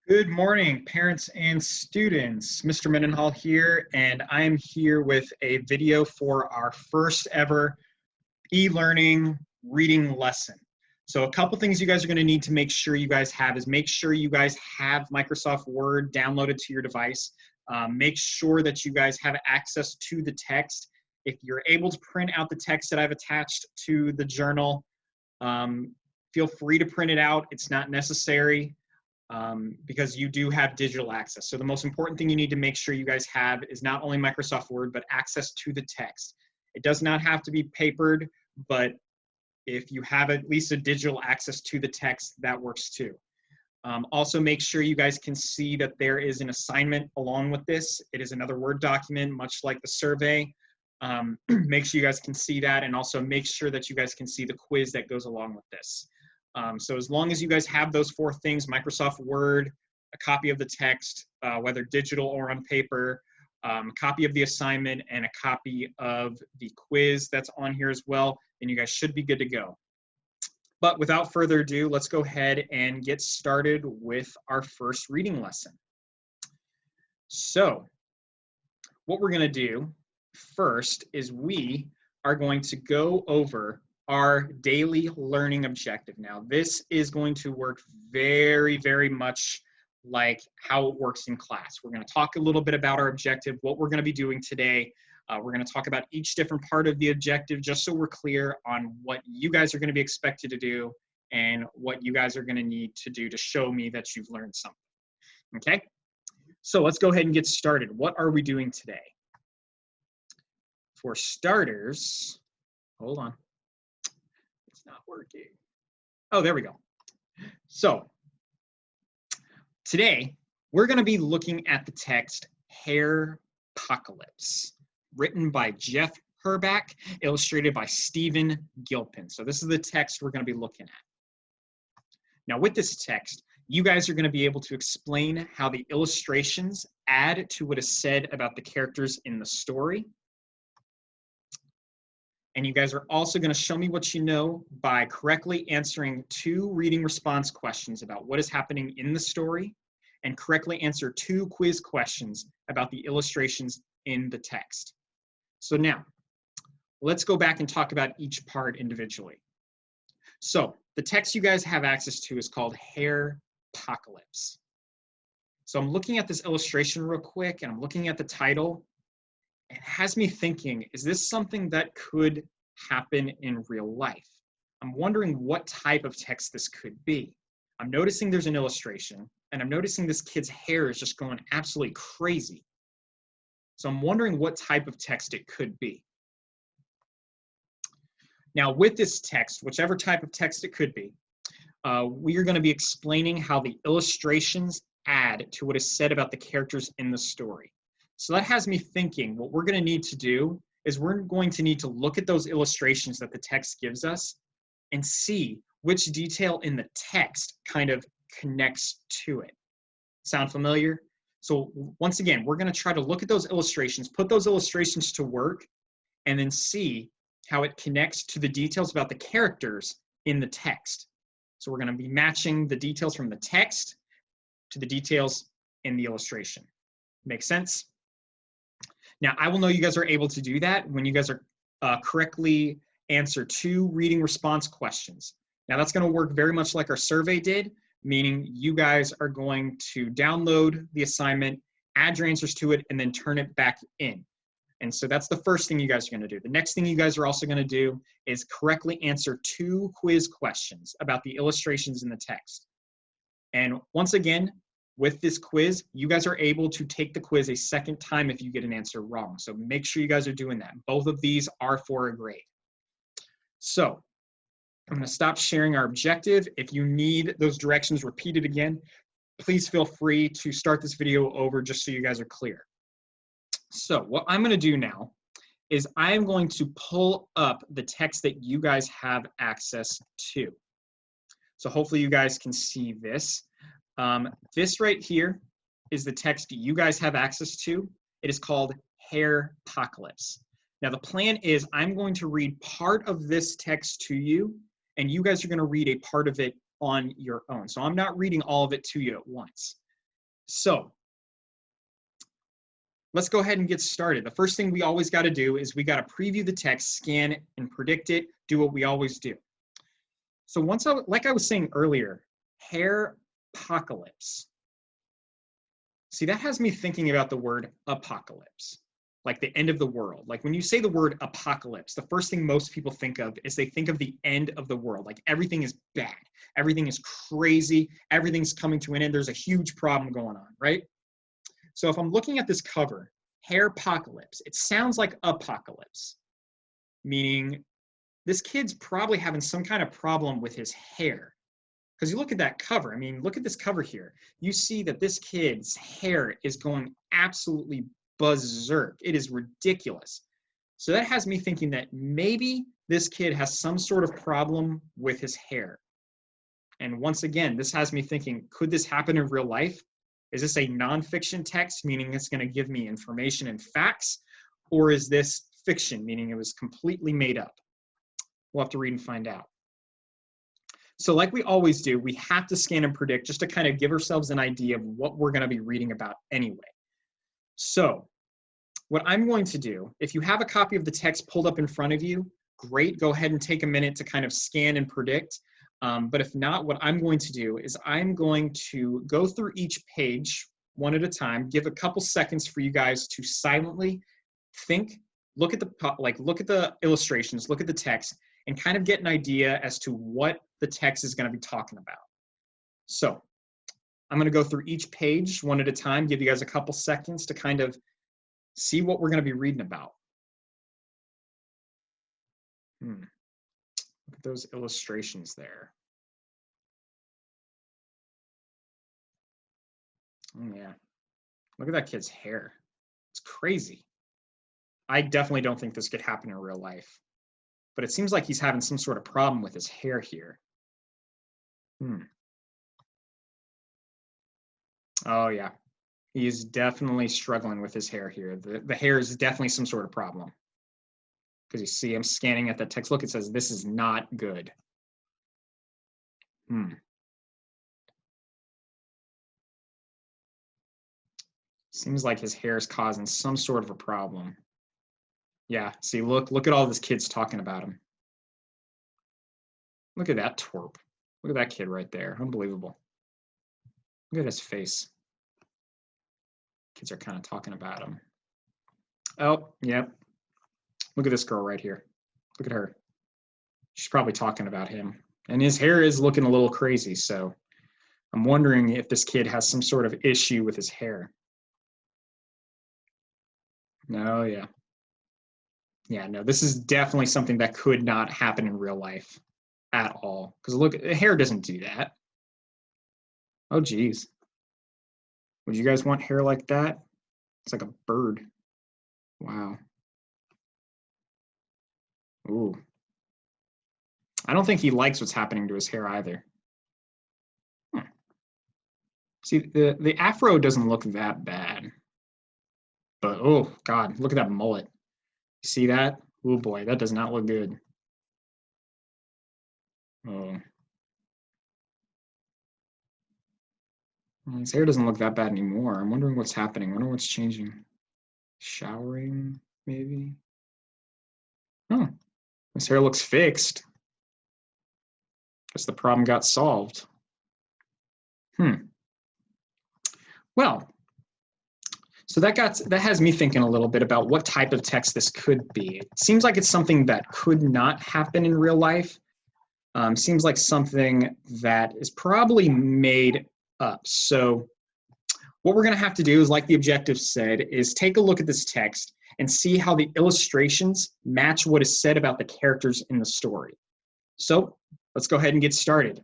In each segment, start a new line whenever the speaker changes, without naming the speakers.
Good morning, parents and students. Mr. Mendenhall here, and I am here with a video for our first ever e-learning reading lesson. So a couple things you guys are going to need to make sure you guys have is make sure you guys have Microsoft Word downloaded to your device. Make sure that you guys have access to the text. If you're able to print out the text that I've attached to the journal, feel free to print it out. It's not necessary. Because you do have digital access. So the most important thing you need to make sure you guys have is not only Microsoft Word, but access to the text. It does not have to be papered, but if you have at least a digital access to the text, that works too. Also make sure you guys can see that there is an assignment along with this. It is another Word document, much like the survey. Make sure you guys can see that, and also make sure that you guys can see the quiz that goes along with this. So as long as you guys have those four things, Microsoft Word, a copy of the text, whether digital or on paper, a copy of the assignment, and a copy of the quiz that's on here as well, then you guys should be good to go. But without further ado, let's go ahead and get started with our first reading lesson. So what we're going to do first is we are going to go over our daily learning objective. Now, this is going to work very, very much like how it works in class. We're going to talk a little bit about our objective, what we're going to be doing today. We're going to talk about each different part of the objective, just so we're clear on what you guys are going to be expected to do and what you guys are going to need to do to show me that you've learned something. Okay? So let's go ahead and get started. What are we doing today? For starters, hold on. Not working. Oh, there we go. So today we're going to be looking at the text Hair-Pocalypse, written by Jeff Herback, illustrated by Stephen Gilpin. So this is the text we're going to be looking at. Now with this text, you guys are going to be able to explain how the illustrations add to what is said about the characters in the story. And you guys are also going to show me what you know by correctly answering 2 reading response questions about what is happening in the story, and correctly answer 2 quiz questions about the illustrations in the text. So now, let's go back and talk about each part individually. So the text you guys have access to is called Hair-Pocalypse. So I'm looking at this illustration real quick, and I'm looking at the title. It has me thinking, is this something that could happen in real life? I'm wondering what type of text this could be. I'm noticing there's an illustration, and I'm noticing this kid's hair is just going absolutely crazy. So I'm wondering what type of text it could be. Now with this text, whichever type of text it could be, we are going to be explaining how the illustrations add to what is said about the characters in the story. So that has me thinking what we're going to need to do is we're going to need to look at those illustrations that the text gives us and see which detail in the text kind of connects to it. Sound familiar? So once again, we're going to try to look at those illustrations, put those illustrations to work, and then see how it connects to the details about the characters in the text. So we're going to be matching the details from the text to the details in the illustration. Make sense? Now, I will know you guys are able to do that when you guys are correctly answer 2 reading response questions. Now, that's going to work very much like our survey did, meaning you guys are going to download the assignment, add your answers to it, and then turn it back in. And so that's the first thing you guys are going to do. The next thing you guys are also going to do is correctly answer 2 quiz questions about the illustrations in the text. And once again, with this quiz, you guys are able to take the quiz a second time if you get an answer wrong. So make sure you guys are doing that. Both of these are for a grade. So I'm going to stop sharing our objective. If you need those directions repeated again, please feel free to start this video over just so you guys are clear. So what I'm going to do now is I am going to pull up the text that you guys have access to. So hopefully you guys can see this. This right here is the text you guys have access to. It is called Hair-Pocalypse. Now the plan is I'm going to read part of this text to you, and you guys are going to read a part of it on your own. So I'm not reading all of it to you at once. So let's go ahead and get started. The first thing we always got to do is we got to preview the text, scan it, and predict it, do what we always do. So like I was saying earlier, Hair-Pocalypse. See, that has me thinking about the word apocalypse, like the end of the world. Like when you say the word apocalypse, the first thing most people think of is they think of the end of the world. Like everything is bad, everything is crazy, everything's coming to an end. There's a huge problem going on, right? So if I'm looking at this cover, Hair-Pocalypse, it sounds like apocalypse, meaning this kid's probably having some kind of problem with his hair. Because you look at that cover, I mean, look at this cover here. You see that this kid's hair is going absolutely berserk. It is ridiculous. So that has me thinking that maybe this kid has some sort of problem with his hair. And once again, this has me thinking, could this happen in real life? Is this a nonfiction text, meaning it's going to give me information and facts? Or is this fiction, meaning it was completely made up? We'll have to read and find out. So like we always do, we have to scan and predict just to kind of give ourselves an idea of what we're going to be reading about anyway. So what I'm going to do, if you have a copy of the text pulled up in front of you, great, go ahead and take a minute to kind of scan and predict. But if not, what I'm going to do is I'm going to go through each page one at a time, give a couple seconds for you guys to silently think, look at the illustrations, look at the text, and kind of get an idea as to what the text is going to be talking about. So I'm going to go through each page one at a time, give you guys a couple seconds to kind of see what we're going to be reading about. Look at those illustrations there. Oh yeah, look at that kid's hair. It's crazy. I definitely don't think this could happen in real life, but it seems like he's having some sort of problem with his hair here. Oh yeah, he is definitely struggling with his hair here. The hair is definitely some sort of problem. Because you see, I'm scanning at that text. Look, it says this is not good. Seems like his hair is causing some sort of a problem. Yeah, see, look at all this kid's talking about him. Look at that twerp. Look at that kid right there. Unbelievable. Look at his face. Kids are kind of talking about him. Oh, yep. Look at this girl right here. Look at her. She's probably talking about him. And his hair is looking a little crazy, so I'm wondering if this kid has some sort of issue with his hair. Oh, yeah. Yeah, no, this is definitely something that could not happen in real life at all. Because look, hair doesn't do that. Oh, geez. Would you guys want hair like that? It's like a bird. Wow. Ooh. I don't think he likes what's happening to his hair either. See, the afro doesn't look that bad. But, oh, God, look at that mullet. You see that? Oh, boy, that does not look good. Oh. His hair doesn't look that bad anymore. I'm wondering what's happening. I wonder what's changing. Showering, maybe? Oh, his hair looks fixed. Guess the problem got solved. Well, so that has me thinking a little bit about what type of text this could be. It seems like it's something that could not happen in real life. Seems like something that is probably made up. So what we're going to have to do is, like the objective said, is take a look at this text and see how the illustrations match what is said about the characters in the story. So let's go ahead and get started.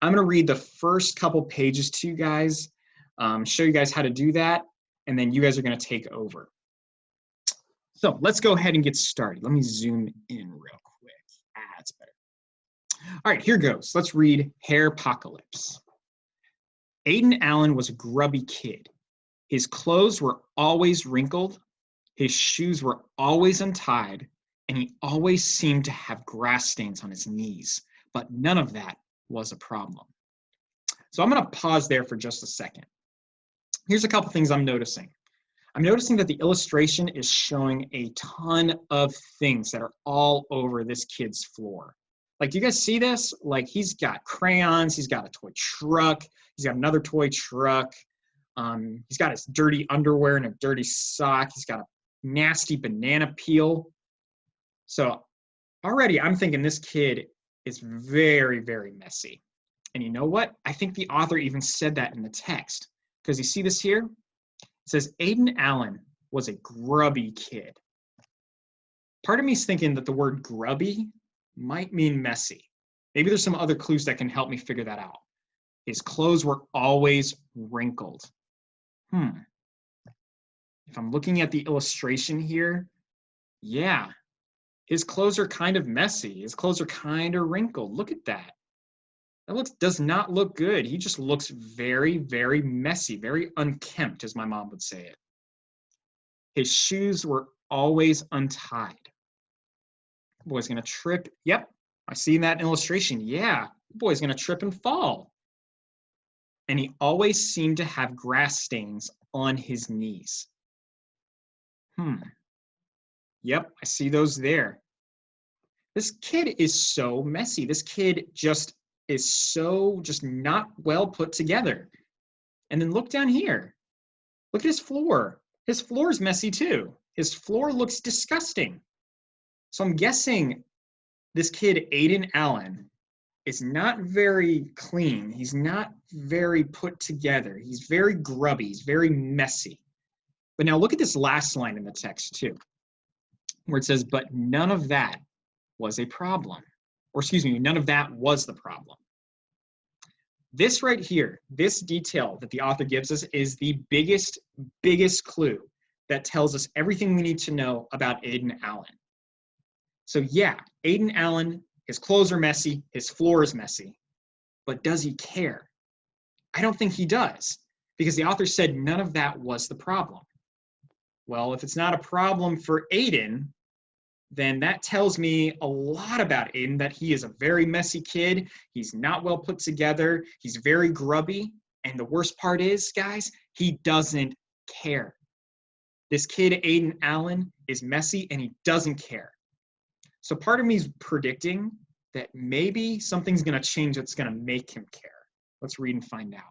I'm going to read the first couple pages to you guys, show you guys how to do that, and then you guys are going to take over. So let's go ahead and get started. Let me zoom in real quick. That's better. All right, here goes. Let's read Hair-Pocalypse. Aiden Allen was a grubby kid. His clothes were always wrinkled, his shoes were always untied, and he always seemed to have grass stains on his knees, but none of that was a problem. So I'm going to pause there for just a second. Here's a couple things I'm noticing. I'm noticing that the illustration is showing a ton of things that are all over this kid's floor. Like, do you guys see this? Like, he's got crayons, he's got a toy truck, he's got another toy truck, he's got his dirty underwear and a dirty sock, he's got a nasty banana peel. So already I'm thinking this kid is very, very messy. And you know what? I think the author even said that in the text. Because you see this here? It says, Aiden Allen was a grubby kid. Part of me is thinking that the word grubby might mean messy. Maybe there's some other clues that can help me figure that out. His clothes were always wrinkled. If I'm looking at the illustration here, yeah, his clothes are kind of messy. His clothes are kind of wrinkled. Look at that. That does not look good. He just looks very, very messy, very unkempt, as my mom would say it. His shoes were always untied. Boy's gonna trip. Yep, I see that illustration. Yeah, boy's gonna trip and fall. And he always seemed to have grass stains on his knees. Yep, I see those there. This kid is so messy. This kid is so not well put together. And then look down here. Look at his floor. His floor is messy too. His floor looks disgusting. So I'm guessing this kid, Aiden Allen, is not very clean. He's not very put together. He's very grubby. He's very messy. But now look at this last line in the text too, where it says, but none of that was a problem. Or excuse me, none of that was the problem. This right here, this detail that the author gives us is the biggest clue that tells us everything we need to know about Aiden Allen. So yeah, Aiden Allen, his clothes are messy, his floor is messy, but does he care? I don't think he does, because the author said none of that was the problem. Well, if it's not a problem for Aiden, then that tells me a lot about Aiden, that he is a very messy kid. He's not well put together. He's very grubby. And the worst part is, guys, he doesn't care. This kid, Aiden Allen, is messy and he doesn't care. So part of me is predicting that maybe something's going to change that's going to make him care. Let's read and find out.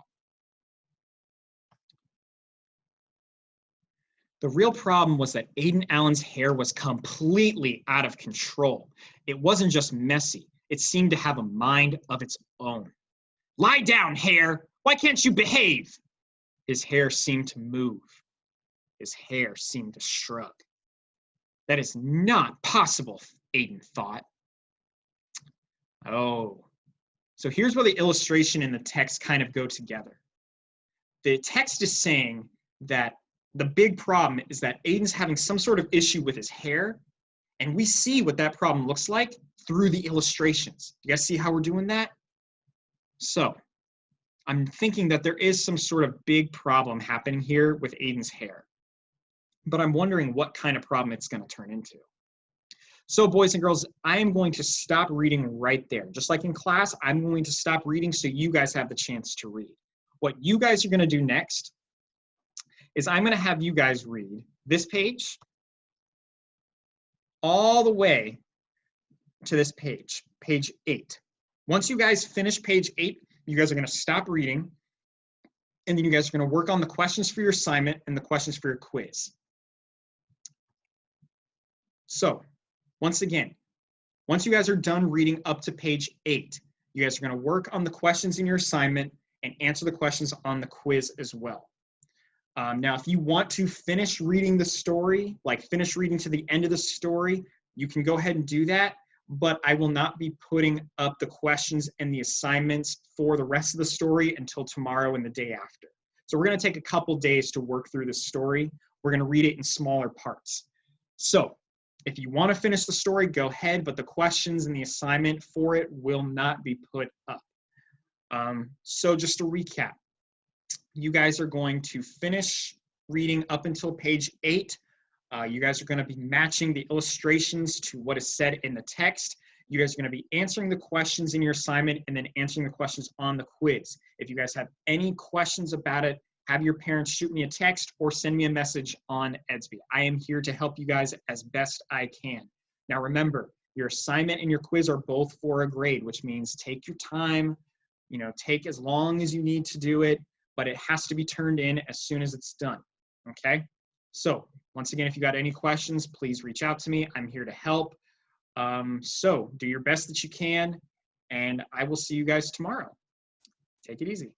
The real problem was that Aiden Allen's hair was completely out of control. It wasn't just messy. It seemed to have a mind of its own. Lie down, hair! Why can't you behave? His hair seemed to move. His hair seemed to shrug. That is not possible, Aiden thought. Oh, so here's where the illustration and the text kind of go together. The text is saying that the big problem is that Aiden's having some sort of issue with his hair, and we see what that problem looks like through the illustrations. You guys see how we're doing that? So I'm thinking that there is some sort of big problem happening here with Aiden's hair, but I'm wondering what kind of problem it's going to turn into. So boys and girls, I am going to stop reading right there. Just like in class, I'm going to stop reading so you guys have the chance to read. What you guys are going to do next is I'm going to have you guys read this page all the way to this page, page 8. Once you guys finish page 8, you guys are going to stop reading, and then you guys are going to work on the questions for your assignment and the questions for your quiz. So, once again, once you guys are done reading up to page 8, you guys are going to work on the questions in your assignment and answer the questions on the quiz as well. Now, if you want to finish reading the story, like finish reading to the end of the story, you can go ahead and do that, but I will not be putting up the questions and the assignments for the rest of the story until tomorrow and the day after. So we're going to take a couple days to work through the story. We're going to read it in smaller parts. So if you want to finish the story, go ahead, but the questions and the assignment for it will not be put up. So just to recap, you guys are going to finish reading up until page 8. You guys are going to be matching the illustrations to what is said in the text. You guys are going to be answering the questions in your assignment and then answering the questions on the quiz. If you guys have any questions about it have your parents shoot me a text or send me a message on Edsby. I am here to help you guys as best I can. Now remember, your assignment and your quiz are both for a grade, which means take your time, take as long as you need to do it, but it has to be turned in as soon as it's done, okay? So once again, if you got any questions, please reach out to me. I'm here to help. So do your best that you can, and I will see you guys tomorrow. Take it easy.